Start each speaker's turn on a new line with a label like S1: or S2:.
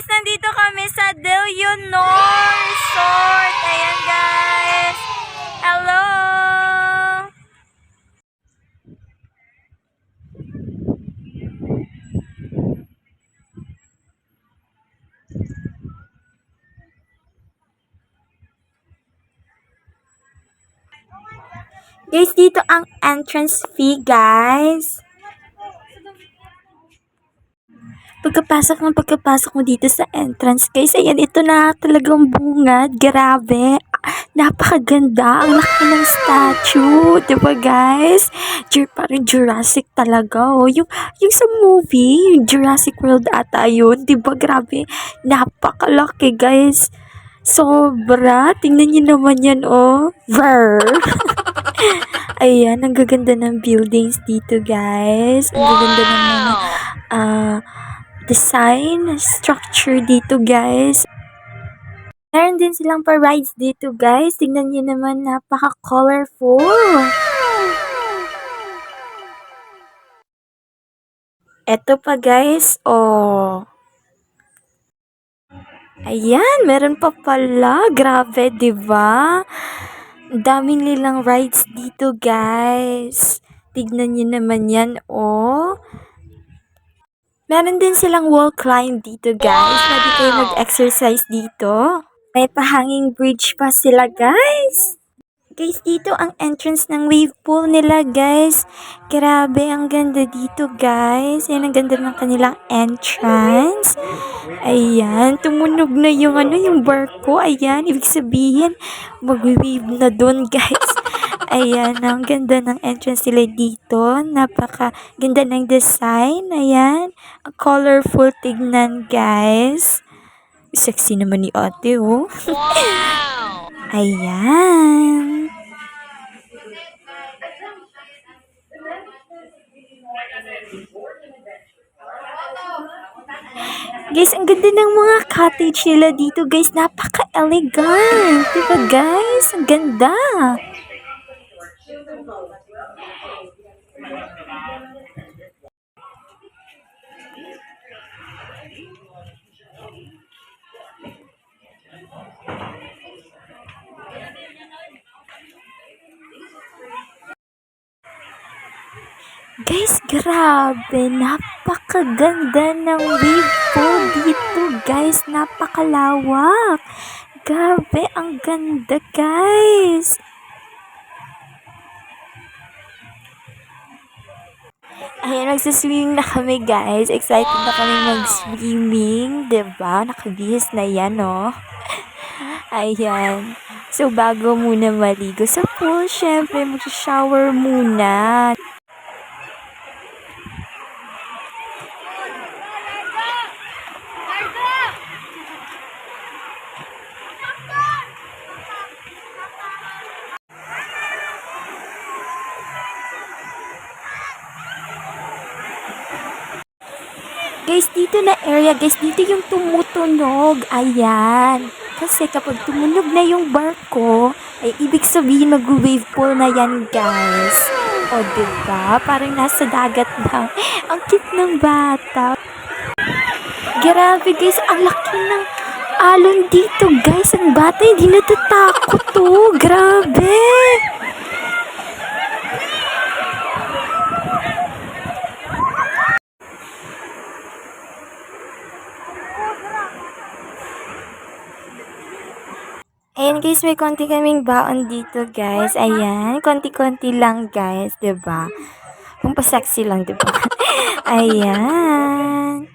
S1: guys, nandito kami sa Leonor Resort. Ayan guys. Hello. Guys, dito ang entrance fee, guys. Pagkapasok mo dito sa entrance, guys, ayan, ito na talagang bungad. Grabe. Napakaganda. Ang laki ng statue. Diba, guys? Parang Jurassic talaga, oh. Yung sa movie, yung Jurassic World ata yun. Diba, grabe. Napakalaki, guys. Sobra. Tingnan niyo naman yan, oh. Ver. Ayan, ang gaganda ng buildings dito, guys. Ang gaganda ng mga, design, structure dito, guys. Meron din silang pa-rides dito, guys. Tingnan nyo naman, napaka-colorful. Eto pa, guys. Oh. Ayan, meron pa pala. Grabe, diba? Ang daming nilang rides dito, guys. Tignan nyo naman yan, oh. Meron din silang wall climb dito, guys. Pwede kayo mag-exercise dito. May pa-hanging bridge pa sila, guys. Guys, dito ang entrance ng wave pool nila, guys. Grabe, ang ganda dito, guys. Yan, ang ganda ng kanilang entrance. Ayan, tumunog na yung barko. Ayan, ibig sabihin, mag-wave na dun, guys. Ayan, ang ganda ng entrance nila dito. Napaka ganda ng design. Ayan, ang colorful tignan, guys. Sexy naman ni ate, oh. Wow! Ayan. Guys, ang ganda ng mga cottage nila dito, guys. Napaka-elegant. Diba, guys? Ang ganda. Guys, grabe. Napakaganda ng wave pool dito, guys. Napakalawak. Grabe, ang ganda, guys. Ayan, magsiswimming na kami, guys. Excited na kami mag-swimming. Diba? Nakabihis na yan, no? Ayan. So, bago muna maligo sa pool, syempre, mag-shower muna. Guys, dito na area, guys, dito yung tumutunog. Ayan. Kasi kapag tumunog na yung barko, ay ibig sabihin mag-wave pool na yan, guys. O, diba? Parang nasa dagat na. Ang cute ng bata. Grabe, guys. Ang laki ng alon dito, guys. Ang bata hindi natatakot to. Grabe. Ayan guys, may konti kaming baon dito guys. Ayan, konti-konti lang guys, 'di ba? Kung pa-sexy lang, 'di ba? Ayan.